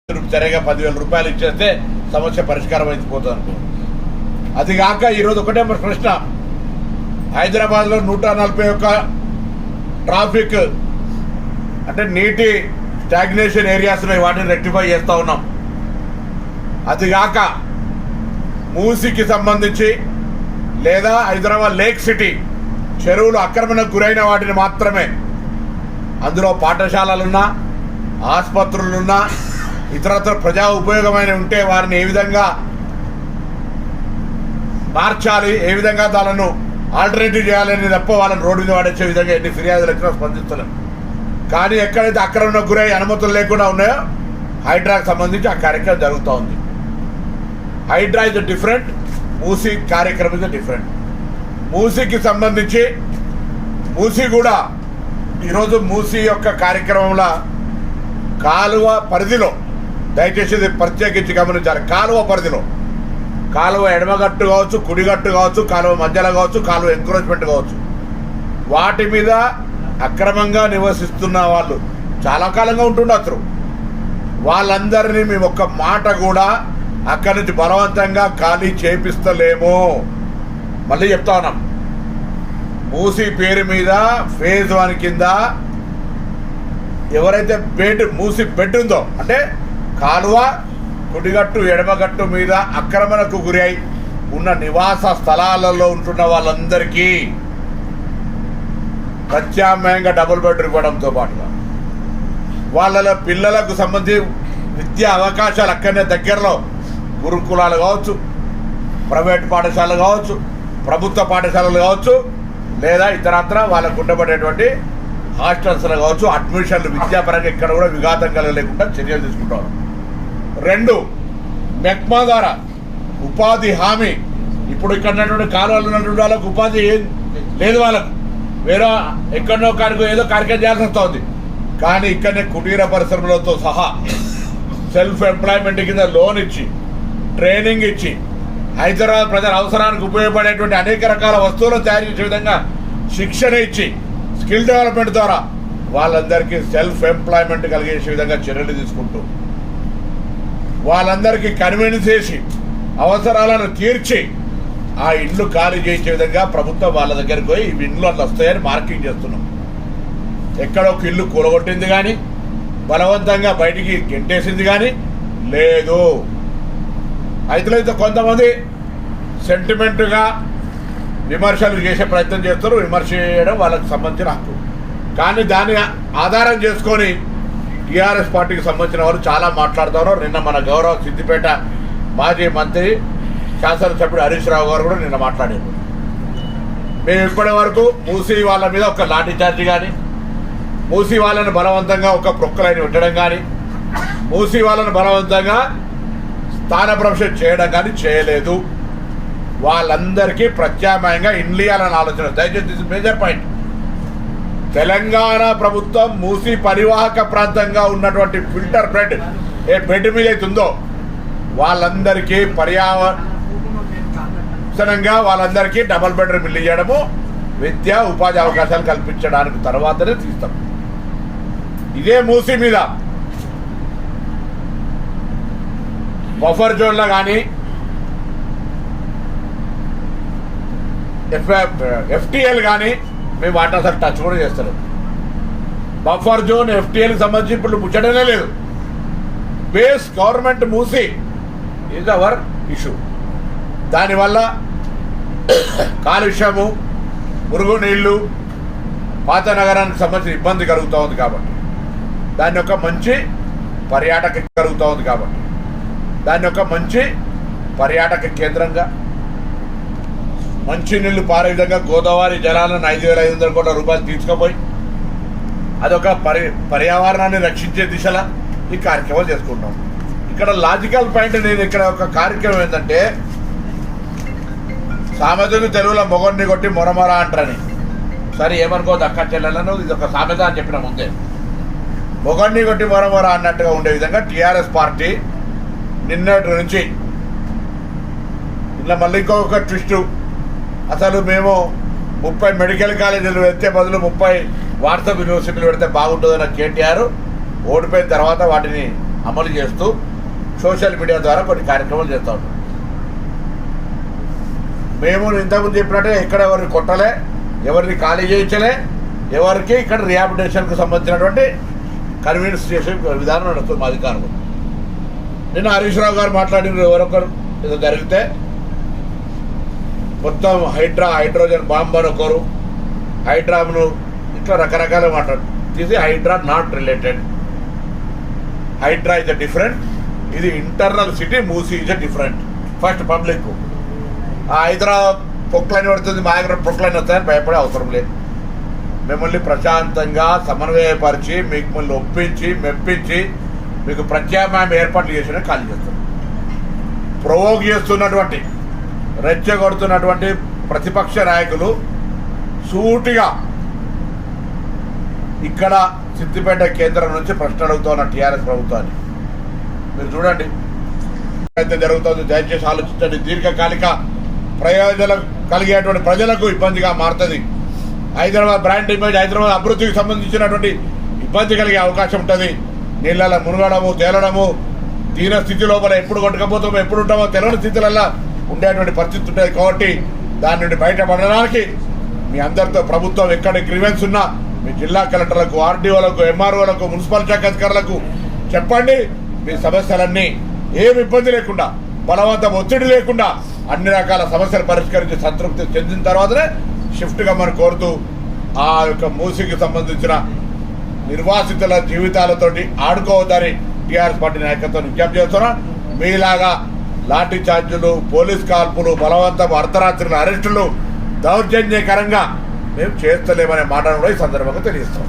సరిగా 10,000 రూపాయలు ఇచ్చేస్తే సమస్య పరిష్కారం అయిపోతుంది అనుకో. అది కాక ఈరోజు ఒకటే ప్రశ్న, హైదరాబాద్లో 141 ట్రాఫిక్ అంటే నీటి స్టాగ్నేషన్ ఏరియాస్ ఉన్నాయి, వాటిని రెక్టిఫై చేస్తూ ఉన్నాం. అది కాక మూసికి సంబంధించి లేదా హైదరాబాద్ లేక్ సిటీ చెరువులు ఆక్రమణకు గురైన వాటిని మాత్రమే, అందులో పాఠశాలలున్నా ఆసుపత్రులున్నా ఇతరత్ర ప్రజా ఉపయోగమైన ఉంటే వారిని ఏ విధంగా మార్చాలి, ఏ విధంగా దానిను ఆల్టర్నేటివ్ చేయాలని తప్ప వాళ్ళని రోడ్డు మీద పడేసే విధంగా ఎన్ని ఫిర్యాదులు ఎక్కడ స్పందిస్తున్నాం. కానీ ఎక్కడైతే ఆక్రమణకు గురై అనుమతులు లేకుండా ఉన్నాయో హైడ్రాకు సంబంధించి ఆ కార్యక్రమం జరుగుతూ ఉంది. హైడ్రా ఇస్ డిఫరెంట్, మూసీ కార్యక్రమం ఇస్ డిఫరెంట్. మూసీకి సంబంధించి మూసీ కూడా ఈరోజు మూసీ యొక్క కార్యక్రమంలో కాలువ పరిధిలో, దయచేసి ప్రత్యేకించి గమనించాలి, కాలువ పరిధిలో, కాలువ ఎడమగట్టు కావచ్చు, కుడిగట్టు కావచ్చు, కాలువ మధ్యలో కావచ్చు, కాలువ ఎంక్రోచ్మెంట్ కావచ్చు, వాటి మీద అక్రమంగా నివసిస్తున్న వాళ్ళు చాలా కాలంగా ఉంటుండొచ్చు. వాళ్ళందరినీ మేము ఒక్క మాట కూడా అక్కడి నుంచి బలవంతంగా ఖాళీ చేపిస్తలేము. మళ్ళీ చెప్తా ఉన్నాం, మూసీ పేరు మీద ఫేజ్ 1 కింద ఎవరైతే మూసీ బెడ్ ఉందో, అంటే కాలువ కుడిగట్టు ఎడమగట్టు మీద ఆక్రమణకు గురి అయి ఉన్న నివాస స్థలాలలో ఉంటున్న వాళ్ళందరికీ ప్రత్యామ్నాయంగా డబుల్ బెడ్రూమ్ ఇవ్వడంతో పాటుగా వాళ్ళ పిల్లలకు సంబంధించి విద్యా అవకాశాలు అక్కడనే దగ్గరలో గురుకులాలు కావచ్చు, ప్రైవేట్ పాఠశాలలు కావచ్చు, ప్రభుత్వ పాఠశాలలు కావచ్చు, లేదా ఇతరత్ర వాళ్ళకు ఉండబడేటువంటి హాస్టల్స్లో కావచ్చు, అడ్మిషన్లు విద్యాపరంగా ఇక్కడ కూడా విఘాతం కలగలేకుండా చర్యలు తీసుకుంటారు. 2, మెక్మా ద్వారా ఉపాధి హామీ. ఇప్పుడు ఇక్కడ ఉన్నటువంటి కాలువలు ఉన్నటువంటి వాళ్ళకు ఉపాధి లేదు, వాళ్ళకు వేరే ఎక్కడో ఏదో కార్యక్రమం చేయాల్సి వస్తుంది. కానీ ఇక్కడనే కుటీర పరిశ్రమలతో సహా సెల్ఫ్ ఎంప్లాయ్మెంట్ కింద లోన్ ఇచ్చి, ట్రైనింగ్ ఇచ్చి, హైదరాబాద్ ప్రజల అవసరానికి ఉపయోగపడేటువంటి అనేక రకాల వస్తువులను తయారు చేసే విధంగా శిక్షణ ఇచ్చి, స్కిల్ డెవలప్మెంట్ ద్వారా వాళ్ళందరికీ సెల్ఫ్ ఎంప్లాయ్మెంట్ కలిగేసే విధంగా చర్యలు తీసుకుంటూ, వాళ్ళందరికీ కన్వీన్స్ చేసి అవసరాలను తీర్చి ఆ ఇండ్లు ఖాళీ చేసే విధంగా ప్రభుత్వం వాళ్ళ దగ్గరికి పోయి ఈ ఇండ్లు అట్లా వస్తాయని మార్కింగ్ చేస్తున్నాం. ఎక్కడో ఒక ఇల్లు కూలగొట్టింది కానీ, బలవంతంగా బయటికి గెంటేసింది కానీ లేదు. అయితే కొంతమంది సెంటిమెంట్గా విమర్శలు చేసే ప్రయత్నం చేస్తారు. విమర్శ చేయడం వాళ్ళకి సంబంధించిన హక్కు. కానీ దాన్ని ఆధారం చేసుకొని టీఆర్ఎస్ పార్టీకి సంబంధించిన వారు చాలా మాట్లాడుతారు. నిన్న మన గౌరవ సిద్దిపేట మాజీ మంత్రి శాసనసభ్యుడు హరీష్ రావు గారు కూడా నిన్న మాట్లాడారు. మేము ఇప్పటి వరకు మూసీ వాళ్ళ మీద ఒక లాఠీ చార్జీ కానీ, మూసీ వాళ్ళని బలవంతంగా ఒక ప్రొక్కలైన పెట్టడం కానీ, మూసీ వాళ్ళని బలవంతంగా స్థానభ్రంశం చేయడం కానీ చేయలేదు. వాళ్ళందరికీ ప్రత్యామ్నాయంగా ఇండియాలని ఆలోచన. దయచేసి మేజర్ పాయింట్, తెలంగాణ ప్రభుత్వం మూసీ పరివాహక ప్రాంతంగా ఉన్నటువంటి ఫిల్టర్ బెడ్ ఏ బెడ్ మీద అవుతుందో వాళ్ళందరికీ పర్యావరణంగా వాళ్ళందరికీ డబల్ బెడ్రూమ్ ఇల్లు ఇవ్వడము, విద్య ఉపాధి అవకాశాలు కల్పించడానికి తర్వాతనే తీస్తాం. ఇదే మూసీ మీద బఫర్ జోన్లో కానీ ఎఫ్టీఎల్ కానీ మేము వాటి అసలు టచ్ కూడా చేస్తారు. బఫర్ జోన్ ఎఫ్టీఎల్కి సంబంధించి ఇప్పుడు ముచ్చటనే లేదు. Base government Musi is our issue. దానివల్ల కాలుష్యము, మురుగునీళ్ళు, పాత నగరానికి సంబంధించిన ఇబ్బంది కలుగుతూ ఉంది. కాబట్టి దాన్ని ఒక మంచి పర్యాటక కలుగుతూ ఉంది. కాబట్టి దాన్ని ఒక మంచి పర్యాటక కేంద్రంగా, మంచినీళ్ళు పారే విధంగా గోదావరి జలాలను 5,500 కోట్ల రూపాయలు తీసుకుపోయి అదొక పర్యావరణాన్ని రక్షించే దిశలా ఈ కార్యక్రమాలు చేసుకుంటాం. ఇక్కడ లాజికల్ పాయింట్, నేను ఇక్కడ ఒక కార్యక్రమం ఏంటంటే, సామెతను తెలుగులో మొగన్ని కొట్టి మొరమొర అంటారని. సరే ఏమనుకోవద్దు అక్క చెల్లెలను, ఇది ఒక సామెత అని చెప్పిన ముందే. మొగన్ని కొట్టి మొరమొర అన్నట్టుగా ఉండే విధంగా టీఆర్ఎస్ పార్టీ నిన్నటి నుంచి ఇలా మళ్ళీ ఇంకొక ట్విస్టు, అసలు మేము 30 మెడికల్ కాలేజీలు పెడితే బదులు 30 వాట్సాప్ యూనివర్సిటీలు పెడితే బాగుంటుందన్న కేటీఆర్ ఓడిపోయిన తర్వాత వాటిని అమలు చేస్తూ సోషల్ మీడియా ద్వారా కొన్ని కార్యక్రమాలు చేస్తూ ఉంటాం. మేము ఇంతకుముందు చెప్పినట్టే ఎక్కడ ఎవరిని కొట్టలే, ఎవరిని ఖాళీ చేయించలే, ఎవరికి ఇక్కడ రిహాబిలిటేషన్కు సంబంధించినటువంటి కన్వీన్స్ చేసే విధానం నడుస్తుంది మా అధికారులు. నిన్న హరీష్ రావు గారు మాట్లాడిన ఎవరొకరు ఏదో జరిగితే మొత్తం హైడ్రోజన్ బాంబ్ అని ఒకరు, హైడ్రాను ఇట్లా రకరకాల మాట్లాడు. ఇది HYDRAA not related. HYDRAA is a different, ఇది internal city, Musi is a different. First public Hyderabad Poclain పడుతుంది, మా దగ్గర పొక్లైన్ వస్తాయని భయపడే అవసరం లేదు. మిమ్మల్ని ప్రశాంతంగా సమన్వయపరిచి మిమ్మల్ని ఒప్పించి మెప్పించి మీకు ప్రత్యామ్నాయం ఏర్పాట్లు చేసిన ఖాళీ చేస్తాం. ప్రొవోక్ చేస్తున్నటువంటి రెచ్చగొడుతున్నటువంటి ప్రతిపక్ష నాయకులు సూటిగా ఇక్కడ సిద్దిపేట కేంద్రం నుంచి ప్రశ్న అడుగుతున్న టీఆర్ఎస్ ప్రభుత్వాన్ని మీరు చూడండి అయితే జరుగుతుంది. దయచేసి ఆలోచించండి. దీర్ఘకాలిక ప్రయోజనం కలిగేటువంటి ప్రజలకు ఇబ్బందిగా మారుతుంది. హైదరాబాద్ బ్రాండ్ ఇమేజ్, హైదరాబాద్ అభివృద్ధికి సంబంధించినటువంటి ఇబ్బంది కలిగే అవకాశం ఉంటుంది. నీళ్ళలో మునగడము, తేలడము, దీన స్థితి లోపల ఎప్పుడు కొట్టుకపోతామో ఎప్పుడు ఉంటామో తెలియని స్థితిలలో ఉండేటువంటి పరిస్థితి ఉంటుంది. కాబట్టి దాని నుండి బయటపడడానికి మీ అందరితో ప్రభుత్వం ఎక్కడ గ్రీవెన్స్ ఉన్నా మీ జిల్లా కలెక్టర్లకు, ఆర్డీఓలకు, ఎంఆర్ఓలకు, మున్సిపల్ శాఖ అధికారులకు చెప్పండి. మీ సమస్యలన్నీ ఏమి ఇబ్బంది లేకుండా, బలవంతం ఒత్తిడి లేకుండా అన్ని రకాల సమస్యలు పరిష్కరించి సంతృప్తి చెందిన తర్వాతనే షిఫ్ట్గా మనం కోరుతూ ఆ యొక్క మూసీకి సంబంధించిన నిర్వాసితుల జీవితాలతోటి ఆడుకోవద్దని టీఆర్ఎస్ పార్టీ నాయకత్వం విజ్ఞప్తి చేస్తున్నా. మీలాగా లాఠీ చార్జీలు, పోలీస్ కాల్పులు, బలవంతం, అర్ధరాత్రుల అరెస్టులు దౌర్జన్యకరంగా మేము చేస్తలేమనే మాటను కూడా ఈ సందర్భంగా తెలియస్తాం.